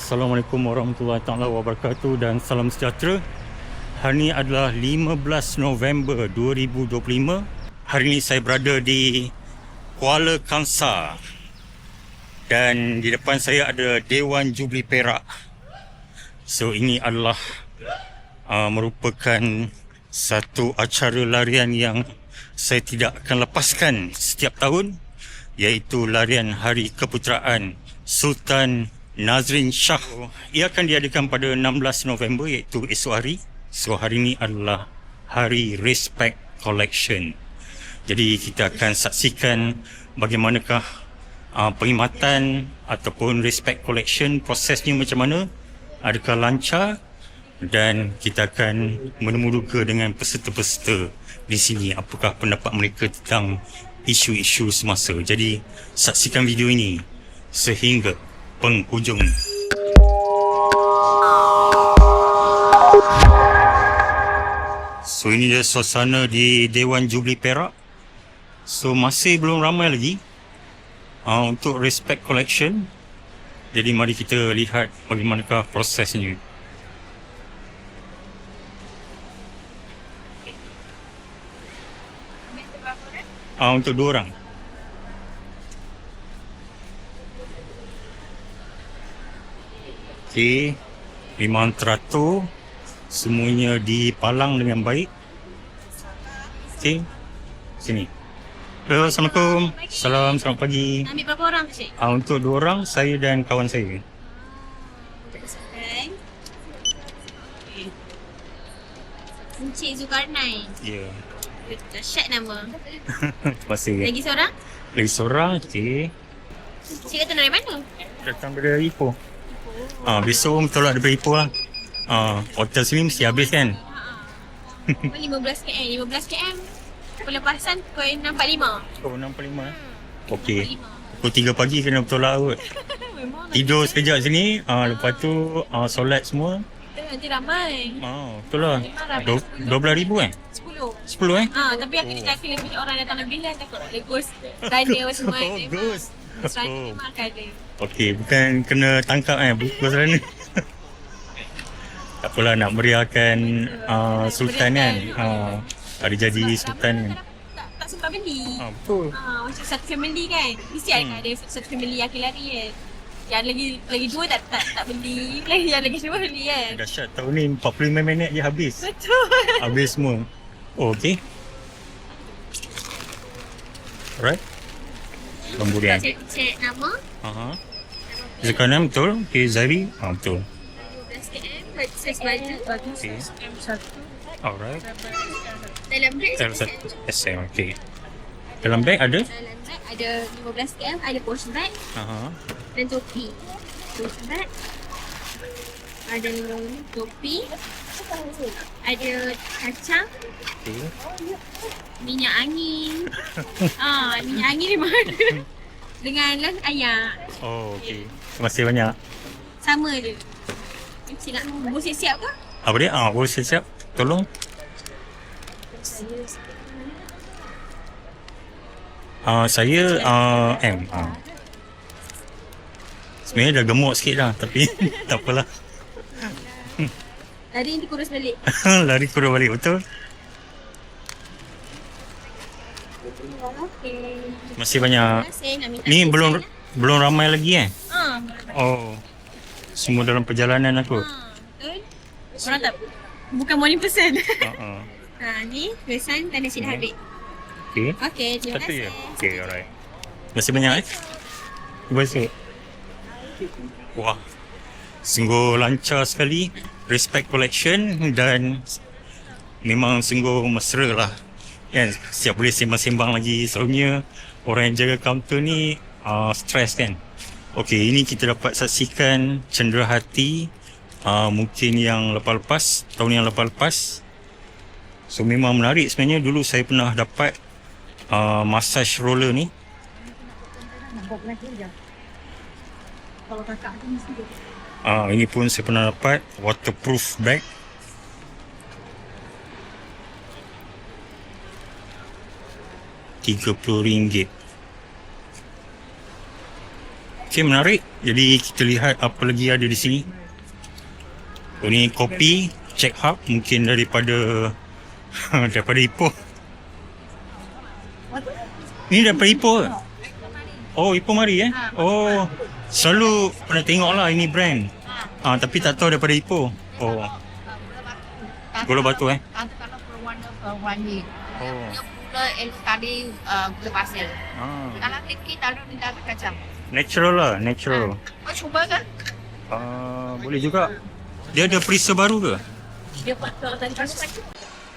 Assalamualaikum warahmatullahi taala wabarakatuh dan salam sejahtera. Hari ini adalah 15 November 2025. Hari ini saya berada di Kuala Kangsar dan di depan saya ada Dewan Jubli Perak. So ini adalah merupakan satu acara larian yang saya tidak akan lepaskan setiap tahun, iaitu larian Hari Keputeraan Sultan Nazrin Shah. Ia akan diadakan pada 16 November, iaitu esok hari. So hari ini adalah Hari Respect Collection. Jadi kita akan saksikan bagaimanakah perkhidmatan ataupun Respect Collection, prosesnya macam mana, adakah lancar, dan kita akan menemu-duga dengan peserta-peserta di sini, apakah pendapat mereka tentang isu-isu semasa. Jadi saksikan video ini sehingga penghujung. So ini dia suasana di Dewan Jubli Perak. So masih belum ramai lagi untuk Respect Collection. Jadi mari kita lihat bagaimanakah prosesnya. Untuk 2 orang. Okey, memang teratur, semuanya dipalang dengan baik. Okey, sini. Hello, Assalamualaikum. Salam, selamat pagi. Ambil berapa orang, Cik? Untuk 2 orang, saya dan kawan saya. Okay. Encik Zulkarnain. Ya. Dahsyat nama. Terima kasih. Lagi seorang? Lagi seorang, okey. Cik kata dari mana? Datang dari Ipoh. Besok tolak daripada Ipoh lah. Hotel sini mesti habis kan? 15 km. 15 km. Pelepasan pukul 6.45. Oh, 6.45. Okey. Pukul 3 pagi kena bertolak kot. Tidur sekejap sini, lepas tu solat semua. Nanti ramai. Betul lah. 12,000 kan? 10 Tapi aku nak cakap lebih orang datang lebih lah. Takut ada ghost rider semua. Ghost. Ghost rider memang akan ada. Okey, bukan kena tangkap ghost rider. Tak apalah, nak meriahkan Sultan kan. Ada jadi Sultan kan. Tak sempat beli. Betul. Macam satu family kan. Mesti ada satu family yang akan lari kan. Yang lagi 2 tak beli. Yang lagi 2 beli kan. Dahsyat, tahun ni 45 minit je habis. Betul. Habis semua. Okey. Alright. Kemudian. Cek nama. Zulkarnain betul. Okay, Zari. Betul. 12 km. Saiz baju bagus. Okay. M1. Alright. Dalam beg SM. Okay. Dalam beg ada? Dalam beg ada 15 km. Ada potion bag. Dan topi. Potion bag. Ada topi. Ada kacang. Okay. Minyak angin. Minyak angin memang ada. Dengan ayam. Oh, okey. Terima kasih banyak. Sama je. Cik nak bubur siap-siap ke? Apa dia? Boleh siap-siap. Tolong. Saya M. Sebenarnya dah gemuk sikit dah, tapi tak apalah. Lari nanti kurus balik. Lari kurus balik, betul? Terima kasih banyak. Ni belum ramai lagi Oh. Semua dalam perjalanan aku. Betul. Orang tak bukan morning person. Ni pesan tanda Cik dah habis. Okey, terima kasih. Okey, alright. Terima kasih banyak Terima kasih. Wah. Sungguh lancar sekali Respect Collection dan memang sungguh mesra lah. Kan, siap boleh sembang-sembang lagi. Selalunya orang yang jaga kaunter ni stres kan. Okey, ini kita dapat saksikan cenderahati mungkin yang lepas-lepas, tahun yang lepas-lepas. So memang menarik sebenarnya. Dulu saya pernah dapat massage roller ni. Ini pun saya pernah dapat waterproof bag. RM30. Okay, menarik. Jadi kita lihat apa lagi ada di sini. Ini kopi Check Hub, mungkin daripada daripada Ipoh. Ni daripada Ipoh ke? Oh, Ipoh Mari Oh, selalu pernah tengok lah ini brand. Tapi tak tahu daripada Ipoh. Oh, Gula Batu Tante kalau berwarna-warni. Oh. Yang gula tadi gula pasir. Kalau tinggi taruh di dalam kacang. Natural lah, natural. Kau cuba kan? Boleh juga. Dia ada perisa baru ke? Dia patut dan kasih.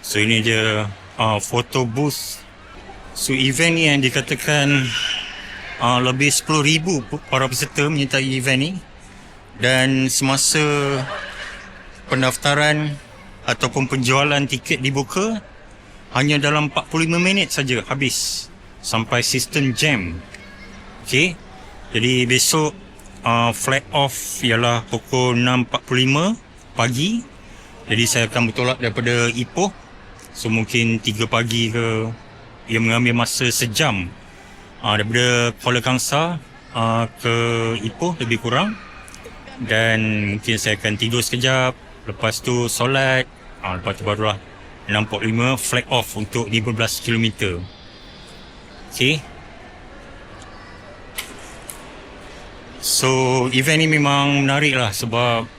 So ini dia photo booth. So event ni yang dikatakan lebih 10,000 para peserta menyertai event ni. Dan semasa pendaftaran ataupun penjualan tiket dibuka, hanya dalam 45 minit saja habis sampai sistem jam. Okay, jadi besok flag off ialah pukul 6.45 pagi. Jadi saya akan bertolak daripada Ipoh. So mungkin 3 pagi ke. Ia mengambil masa sejam daripada Kuala Kangsar ke Ipoh lebih kurang. Dan mungkin saya akan tidur sekejap. Lepas tu solat. Lepas tu barulah 6.45 flag off untuk 15 km. Okay. So event ni memang menarik lah sebab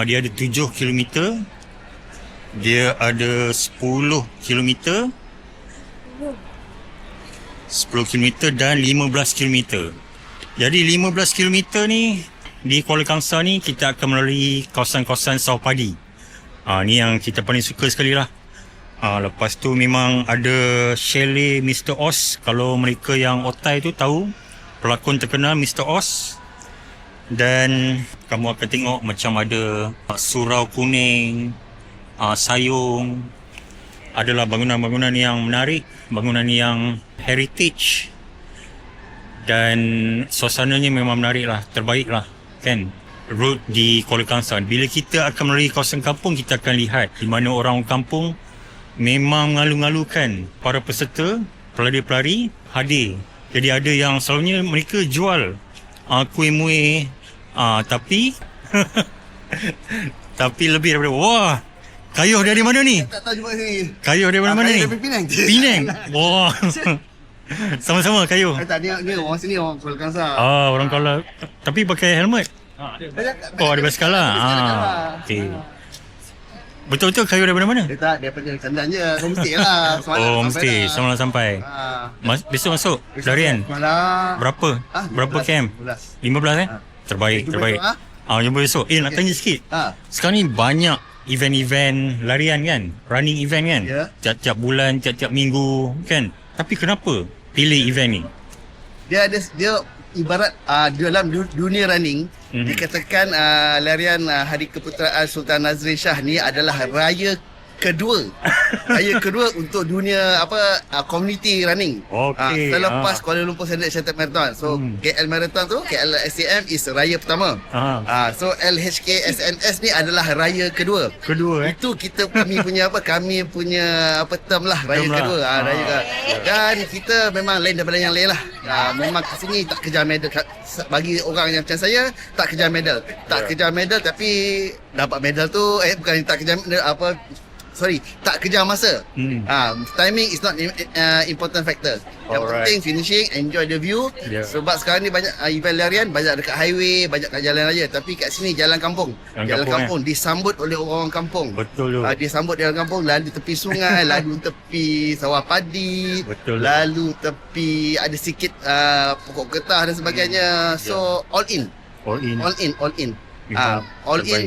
dia ada 7 km. Dia ada 10 km, 10 km dan 15 km. Jadi 15 km ni di Kuala Kangsar ni kita akan melalui kawasan-kawasan sawah padi. Ni yang kita paling suka sekali lah. Lepas tu memang ada chalet Mr. Oz. Kalau mereka yang otai tu tahu, pelakon terkenal Mr. Oz. Dan kamu akan tengok macam ada surau kuning, sayung. Adalah bangunan-bangunan yang menarik, bangunan yang heritage. Dan suasananya memang menarik lah, terbaik lah kan. Road di Kuala Kangsar. Bila kita akan melalui kawasan kampung, kita akan lihat di mana orang kampung memang mengalu-ngalukan para peserta, pelari-pelari hadir. Jadi ada yang selalunya mereka jual kuih-muih, tapi tapi lebih daripada wah, kayuh dari mana ni? Tak tahu jumpa sini. Kayuh dari mana ni? Dari Penang. Penang. Wah. Sama-sama kayuh. Tak, dia orang sini, orang Kuala Kangsar. Orang Kuala, tapi pakai helmet. Oh, ada basikal lah. Okey. Betul-betul kayuh daripada mana? Dia tak, dia pergi Sandan je. Kau mesti lah. Oh, mesti. Semalam sampai. Besok masuk larian. Malam. Berapa? Berapa 15. camp? 15 Terbaik, terbaik. Jumpa besok. Nak tanya sikit. Sekarang ni banyak event-event larian kan? Running event kan? Ya. Tiap-tiap bulan, tiap-tiap minggu kan? Tapi kenapa pilih event ni? Dia ibarat dalam dunia running, dikatakan larian Hari Keputeraan Sultan Nazrin Shah ni adalah raya kedua. Raya kedua untuk dunia community running. Okey. Selepas Kuala Lumpur Standard Chartered Marathon. So KL Marathon tu, KL SCM is raya pertama. So LHK SNS ni adalah raya kedua. Itu kami punya term lah, raya kedua. Raya kedua. Dan kita memang lain daripada yang lain lah. Memang ke sini tak kejar medal. Bagi orang yang macam saya, tak kejar medal. Tak kejar medal, tapi dapat medal tu bukan tak kejar medal, tak kejar masa. Timing is not important factor. Yang penting finishing, enjoy the view. Sebab sekarang ni banyak event larian, banyak dekat highway, banyak kat jalan raya. Tapi kat sini jalan kampung. Jalan kampung disambut oleh orang kampung. Betul tu. Disambut jalan kampung, lalu tepi sungai, lalu tepi sawah padi, lalu tepi ada sikit pokok getah dan sebagainya. So all in. All in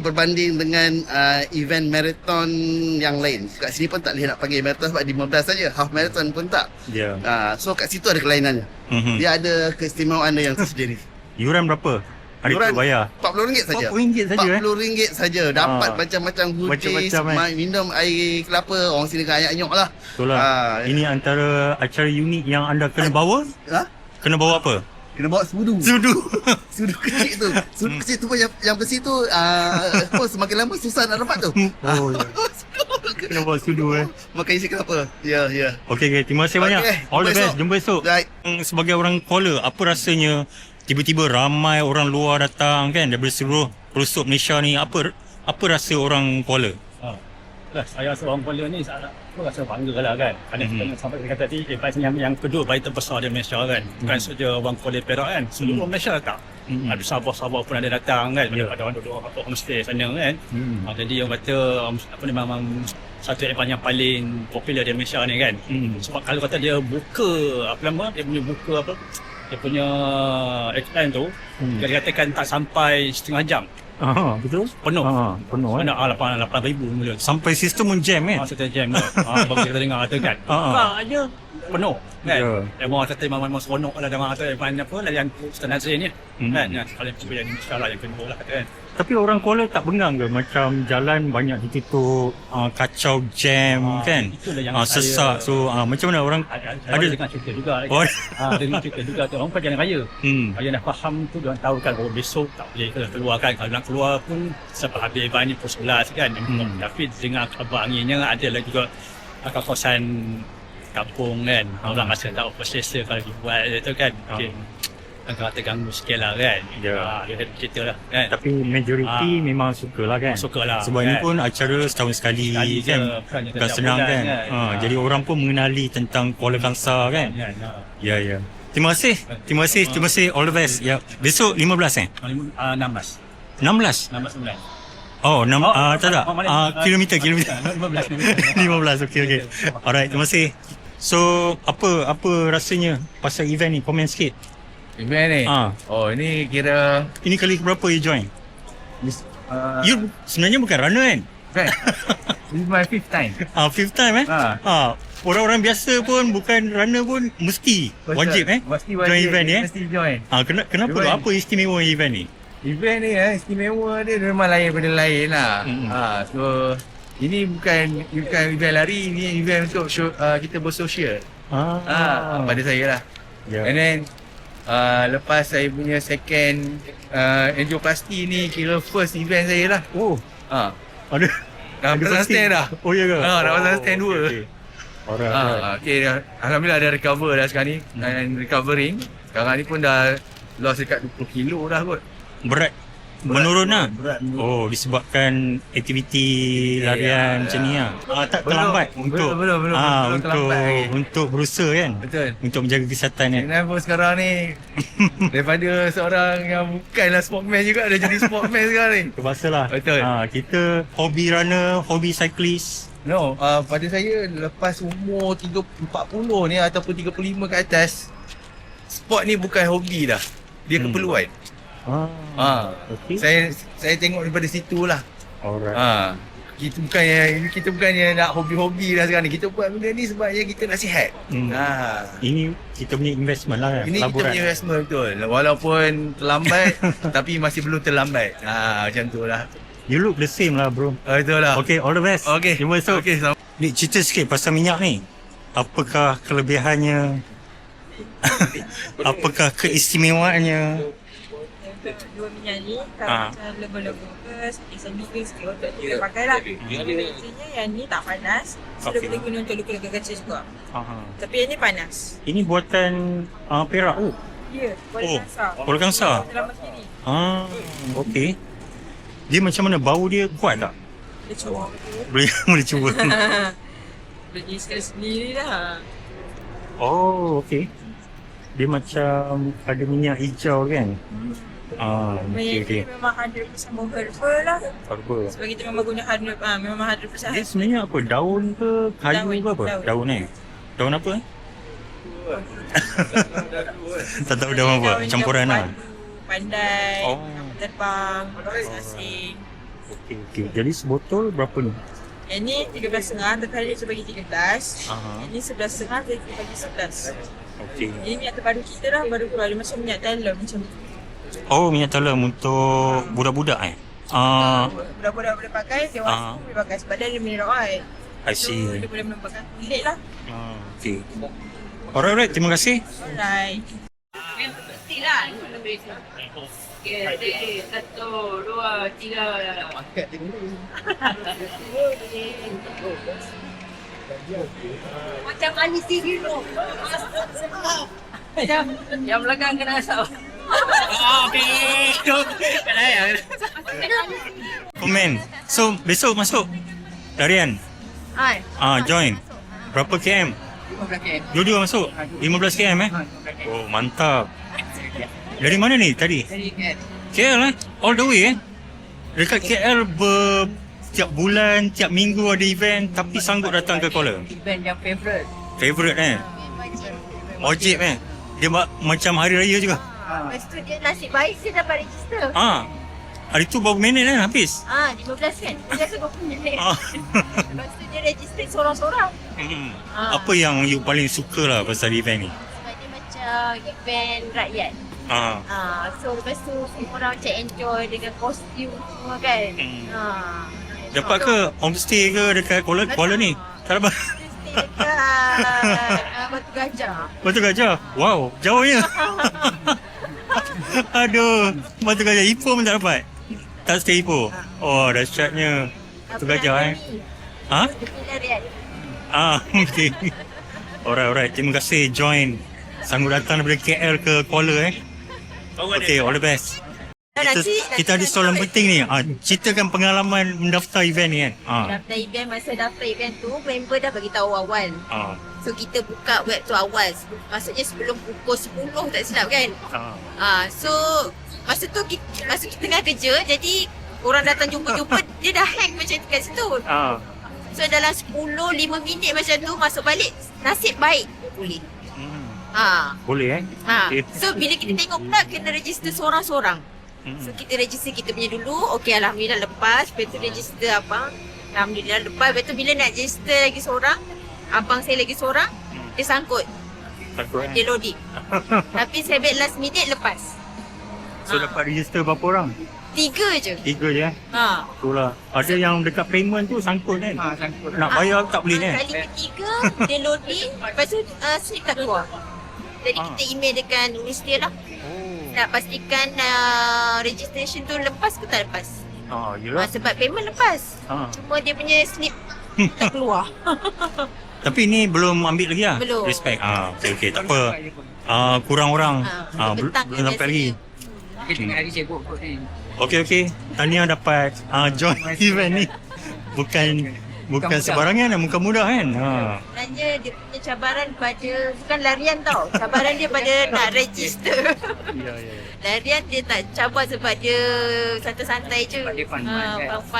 berbanding dengan event marathon yang lain. Kat sini pun tak boleh nak panggil marathon sebab 15 saja. Half marathon pun tak. So kat situ ada kelainannya. Dia ada keistimewaan yang tersendiri. Yuran berapa? Ada Yuran tu bayar? RM40 saja. RM40 saja. Dapat macam-macam goodies, minum air kelapa. Orang sini kan anyok lah. Betul lah. Ini antara acara unik yang anda kena bawa? Kena bawa apa? Kena bawa sudu. Sudu kecil tu. Sudu kecil tu pun yang besi tu semakin lama susah nak dapat tu. Kena bawa sudu Makan isi kelapa. Ya. Okey, terima kasih banyak. All the best. Jumpa esok. Right. Sebagai orang Kuala, apa rasanya tiba-tiba ramai orang luar datang kan daripada seluruh pelosok Malaysia ni, apa rasa orang Kuala? Saya rasa orang Kuala ni aku rasa bangga lah kan. Sampai saya kata tadi, yang kedua bayi terbesar di Malaysia kan. Bukan saja orang Kuala Perak kan, seluruh Malaysia datang. Ada Sabah pun ada datang kan, ada orang duduk homestay sana kan. Jadi orang kata memang satu event yang paling popular di Malaysia ni kan. Sebab kalau kata dia buka dia punya explain tu, dia katakan tak sampai setengah jam. Betul? Penuh. Penuh 8,000 mula. Sampai sistem pun jam kan? Sistem jam tu. Baru kita dengar tu kan. Aja penuh kan. Memang kata memang seronok lah dengan kata apa lah yang Sultan Nazrin ni. Kan yang paling popular di Malaysia lah, yang kedua lah kata kan. Tapi orang Kuala tak bengang ke macam jalan banyak ditutup, kacau jam kan? Sesak. So macam mana orang ada dengan cerita juga. Dengan cerita juga tu orang jalan raya. Raya dah faham tu, dia tahu kan bahawa besok tak boleh keluar kan. Kalau nak keluar pun sebab habis event ni pukul 11 kan. Tapi dengan khabar anginnya ada lagi juga kawasan kampung kan. Orang rasa tak apa-apa kalau dibuat tu kan. Agak terganggu sikit lah kan. Dia cerita lah kan. Tapi majoriti memang suka lah kan. Suka lah. Sebab ini pun acara setahun sekali kan. Bukan senang kan. Jadi orang pun mengenali tentang Kuala Kangsar kan. Ya. Terima kasih. All the best. Ya. Besok 15 16. 16? Oh, tak. Kilometer. 15. Okey. Alright, terima kasih. So, apa rasanya pasal event ni? Komen sikit. Event ni? Ini kira... Ini kali berapa you join? You sebenarnya bukan runner kan? Right. This is my 5th time. 5th time orang-orang biasa pun bukan runner pun mesti wajib Mesti join event ni Mesti join. Kenapa tu? Apa istimewa event ni? Event ni istimewa dia memang lain daripada lain lah. So ini bukan event lari, ini event untuk kita bersosial. Pada saya lah. And then lepas saya punya second angioplasty ni kira first event saya lah. Ada pasang stand dah. Oh ya ke? Dah pasang stand 2. Okay. Alhamdulillah dah recover dah sekarang ni. And recovering. Sekarang ni pun dah lost dekat 20 kilo dah kot. Berat menurun lah. Disebabkan aktiviti larian macam ni lah. Tak terlambat untuk berusaha kan. Betul. Untuk menjaga kesihatan kan. Kenapa sekarang ni daripada seorang yang bukanlah sportman juga dah jadi sportman sekarang ni. Terpaksa lah. Betul. Kita hobi runner, hobi cyclist. No, pada saya lepas umur 40 ni ataupun 35 ke atas, sport ni bukan hobi dah. Dia keperluan. Okay. Saya tengok daripada situ lah. Alright. Kita bukannya nak hobi-hobi dah sekarang ni. Kita buat benda ni sebabnya kita nak sihat. Ini kita punya investment lah kan. Ini kita punya investment betul. Walaupun terlambat tapi masih belum terlambat. Macam tu lah. You look the same lah bro. Betul lah. Okay, all the best. Okay. Jumpa esok. Okay, Dik, cerita sikit pasal minyak ni. Apakah kelebihannya? Apakah keistimewaannya? Dua minyak ni kalau macam logo-logo ke sandi ke sikit untuk kita pakai lah. Biasanya yang ni tak panas, so kita guna untuk luka-luka kecil juga. Tapi yang ni panas. Ini buatan Perak. Ya, Kuala Kangsar. Dalam sini. Okey. Dia macam mana? Bau dia kuat tak? Boleh cuba. Boleh cuba. Boleh sendiri lah. Oh, okey. Dia macam ada minyak hijau kan? Okay. Memang 100% herbal lah. Herbal. Sebab kita memang guna memang 100% Dia sebenarnya apa? Daun ke? Kayu ke apa? Daun Daun apa tak tahu daun apa? Campuran lah. Pandai, terbang, asing. Okey. Jadi sebotol berapa ni? Yang ni 13.5, terkali saya bagi 3 gelas. Yang ni 11.5, saya bagi 11. Okey. Ini minyak terbaru kita lah, baru keluar. Dia macam minyak talem macam tu. Minyak talem untuk budak-budak Budak-budak boleh pakai, dewasa boleh pakai sebab dia ada mineral oil. I see. So, dia boleh menambahkan kulit lah. Okey. Alright, terima kasih. Alright. Mesti lah. Okay, 1, 2, 3. Macam manis sih gitu. Macam yang belakang kena asap. Komen. So, besok masuk larian. Join. Berapa km? 22 masuk. 15 km Oh, mantap. Dari mana ni tadi? Dari KL. KL All the way Dekat KL tiap bulan, tiap minggu ada event tapi sanggup datang ke Kuala. Event yang favourite. Favourite Wajib Dia macam hari raya juga. Lepas tu dia nasib baik dia dapat register. Hari tu berapa minit kan habis? 15 kan? Biasa 20 minit. Lepas tu dia register sorang-sorang. Apa yang you paling suka lah pasal event ni? Sebab dia macam event rakyat. So lepas tu semua orang macam enjoy dengan kostum semua kan. Dapat ke homestay ke dekat Kuala ni? Tak dapat. Stay dekat Batu Gajah. Batu Gajah? Wow, jauhnya. Aduh, Batu Gajah. Ipoh pun tak dapat? Tak stay Ipoh? Oh, dahsyatnya. Batu Gajah Larian. Okay. Alright. Terima kasih join. Sanggup datang daripada KL ke Kuala Okay, all the best. Kita ada soalan penting ni. Ceritakan pengalaman mendaftar event ni kan. Daftar event, masa daftar event tu member dah bagi tahu awal. So kita buka web tu awal. Maksudnya sebelum pukul 10 tak silap kan. So masa tu kita tengah kerja, jadi orang datang jumpa-jumpa dia dah hang macam kat situ. So dalam 10-5 minit macam tu masuk balik, nasib baik boleh. Boleh So bila kita tengok pula kena register seorang-seorang. So kita register kita punya dulu. Okay, alhamdulillah lepas. Lepas tu register abang, alhamdulillah lepas. Lepas tu bila nak register lagi seorang, abang saya lagi seorang, dia sangkut. Dia loading. Tapi saya bet last minute lepas. So dapat register berapa orang? 3 je. 3 je Itulah. Ada yang dekat payment tu sangkut kan? Sangkut. Nak bayar tak boleh kan? Kali ketiga dia loading. Lepas tu slip tak keluar. Jadi kita email dengan universiti lah. Nak pastikan registration tu lepas ke tak lepas. Yelah. Sebab payment lepas. Cuma dia punya slip tak keluar. Tapi ni belum ambil lagi lah? Belum. Respect. Okay, tak apa. Kurang orang. Belum sampai lagi. Okay. Tahniah dapat join event ni. Bukan sebarangan, bukan mudah kan. Sebenarnya dia punya cabaran pada, bukan larian tau. Cabaran dia pada nak register. Larian dia tak cabar sebab dia santai-santai je. Fun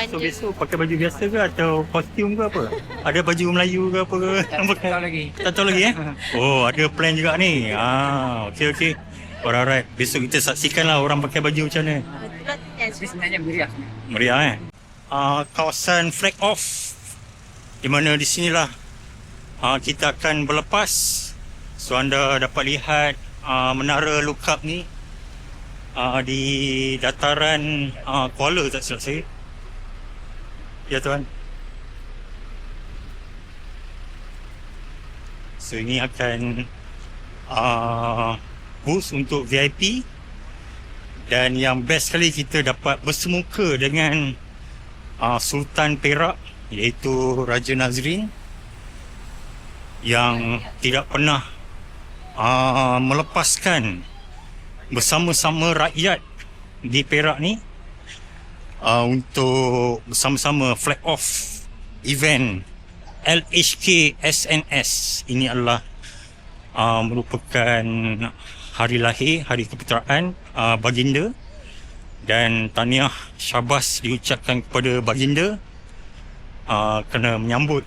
So je. besok pakai baju biasa ke atau kostum ke apa? Ada baju Melayu ke apa ke? Tak tahu lagi Oh, ada plan juga ni. Okay. Alright. Besok kita saksikanlah orang pakai baju macam mana. Sebenarnya Meriah kawasan flag off, di mana di sinilah kita akan berlepas. So anda dapat lihat menara lookup ni di dataran Kuala tak silap saya. Ya tuan. So ini akan booth untuk VIP. Dan yang best sekali kita dapat bersemuka dengan Sultan Perak, iaitu Raja Nazrin, yang tidak pernah melepaskan bersama-sama rakyat di Perak ni untuk bersama-sama flag off event LHK SNS. Ini adalah merupakan hari lahir, hari keputeraan baginda, dan tahniah syabas diucapkan kepada baginda kerana menyambut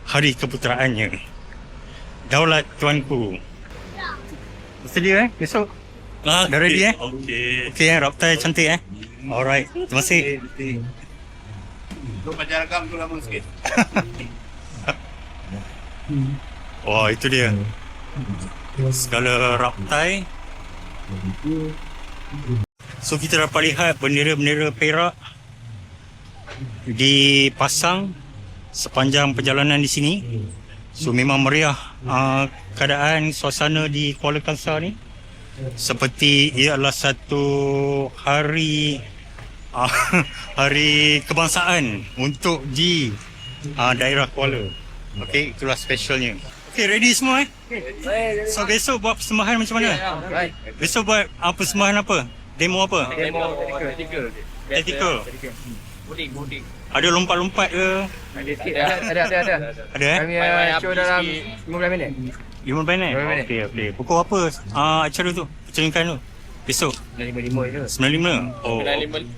hari keputeraannya. Daulat tuanku. Sedia besok? Dah ready Okay, raptai cantik Alright, terima kasih. Baca rakam tu lama sikit. Wah, itu dia segala raptai. So kita dapat lihat bendera-bendera Perak dipasang sepanjang perjalanan di sini. So memang meriah keadaan suasana di Kuala Kangsar ni, seperti ia adalah satu hari hari kebangsaan untuk di daerah Kuala. Okey, itulah specialnya. Okay, ready semua So besok buat persembahan macam mana? Besok buat persembahan apa? Demo apa? Tactical. Boarding. Ada lompat-lompat ke? Ada. Ada Kami show dalam 15 minit. 15 minit? Okey. Pukul apa acara tu? Pertunjukan tu? Besok? 9.55 je. 9.5? Oh.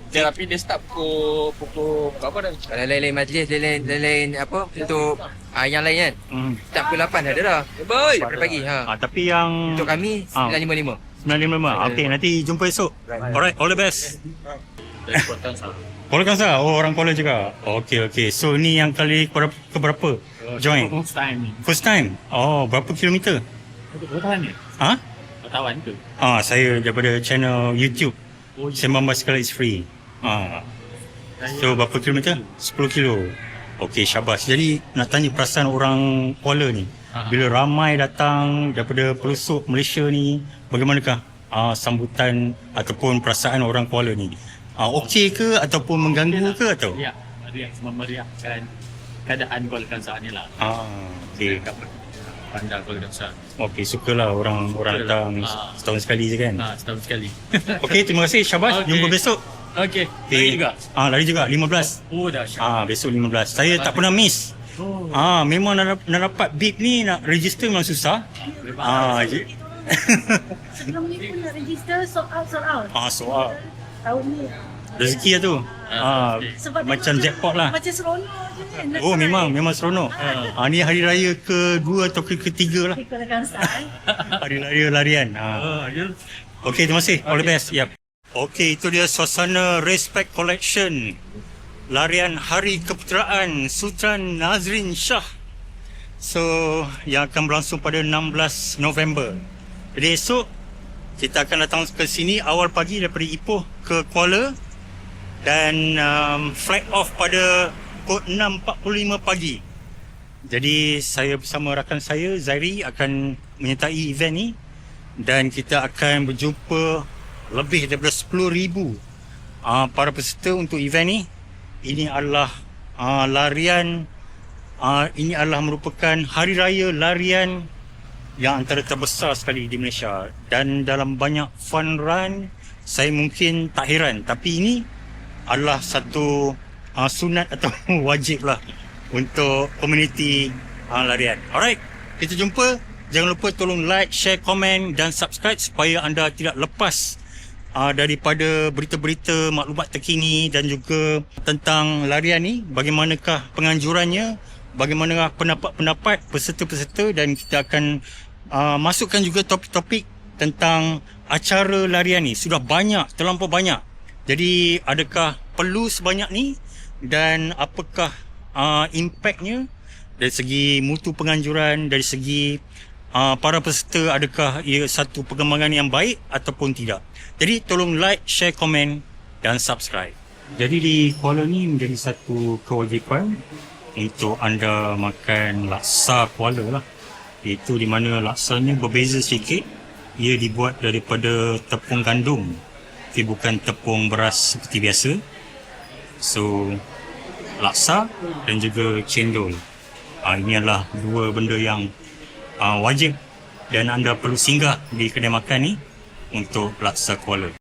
Tapi dia start pukul berapa dah? Kalau lain-lain majlis, lain-lain apa untuk yang lain kan. Start pukul 8 ada dah. Sampai pagi. Tapi yang Untuk kami 9.55. 9.5. Okey, nanti jumpa esok. Alright, all the best. Kuala Kangsar? Oh, orang Kuala juga. Okey. So ni yang kali keberapa join? First time. Oh, berapa kilometer? Bertahan ni? Ha? Bertawan ke? Saya daripada channel YouTube. Sembang Basikal is free. So berapa kilometer? 10 kilo. Okey, syabas. Jadi nak tanya perasaan orang Kuala ni. Bila ramai datang daripada pelosok Malaysia ni, bagaimanakah sambutan ataupun perasaan orang Kuala ni? Okey ke ataupun mengganggu ke atau? Ya, ada yang memeriahkan keadaan Kuala Kangsar ni lah. Okey. Pandang Kuala Kangsar. Okey, sukalah orang datang setahun sekali je kan? Setahun sekali. Okey, terima kasih Syabas. Okey. Jumpa besok. Okey, lari juga? Lari juga 15. Oh, dahsyat. Besok 15. Saya tak pernah miss. Memang nak dapat bib ni, nak register memang susah. Sebelum ni pun nak register sold out. Soal. Tahun ni. Rezeki lah tu. Sebab Macam jackpot lah. Macam seronok je kan. Oh, memang seronok. Ni hari raya ke-2 atau ke-3 lah. Kuala Kangsar. Hari raya larian. Okey, terima kasih. All the best. Yep. Okey, itu dia suasana Respect Collection. Larian Hari Keputeraan Sultan Nazrin Shah. So, yang akan berlangsung pada 16 November. Jadi esok kita akan datang ke sini awal pagi daripada Ipoh ke Kuala dan flight off pada pukul 6.45 pagi. Jadi saya bersama rakan saya Zairi akan menyertai event ni dan kita akan berjumpa lebih daripada 10,000 para peserta untuk event ni. Ini adalah larian ini adalah merupakan hari raya larian yang antara terbesar sekali di Malaysia dan dalam banyak fun run saya mungkin tak heran, tapi ini adalah satu sunat atau wajib lah untuk komuniti larian. Alright, kita jumpa. Jangan lupa tolong like, share, komen dan subscribe supaya anda tidak lepas daripada berita-berita, maklumat terkini dan juga tentang larian ni, bagaimanakah penganjurannya, bagaimanakah pendapat-pendapat peserta-peserta, dan kita akan masukkan juga topik-topik tentang acara larian ni. Sudah banyak, terlampau banyak. Jadi adakah perlu sebanyak ni dan apakah impaknya dari segi mutu penganjuran, dari segi para peserta, adakah ia satu perkembangan yang baik ataupun tidak. Jadi tolong like, share, komen dan subscribe. Jadi di Kuala ni menjadi satu kewajipan untuk anda makan laksa Kuala lah. Itu di mana laksanya berbeza sikit. Ia dibuat daripada tepung gandum, tapi bukan tepung beras seperti biasa. So laksa dan juga cendol, ini adalah dua benda yang wajib dan anda perlu singgah di kedai makan ni untuk laksa Kuala.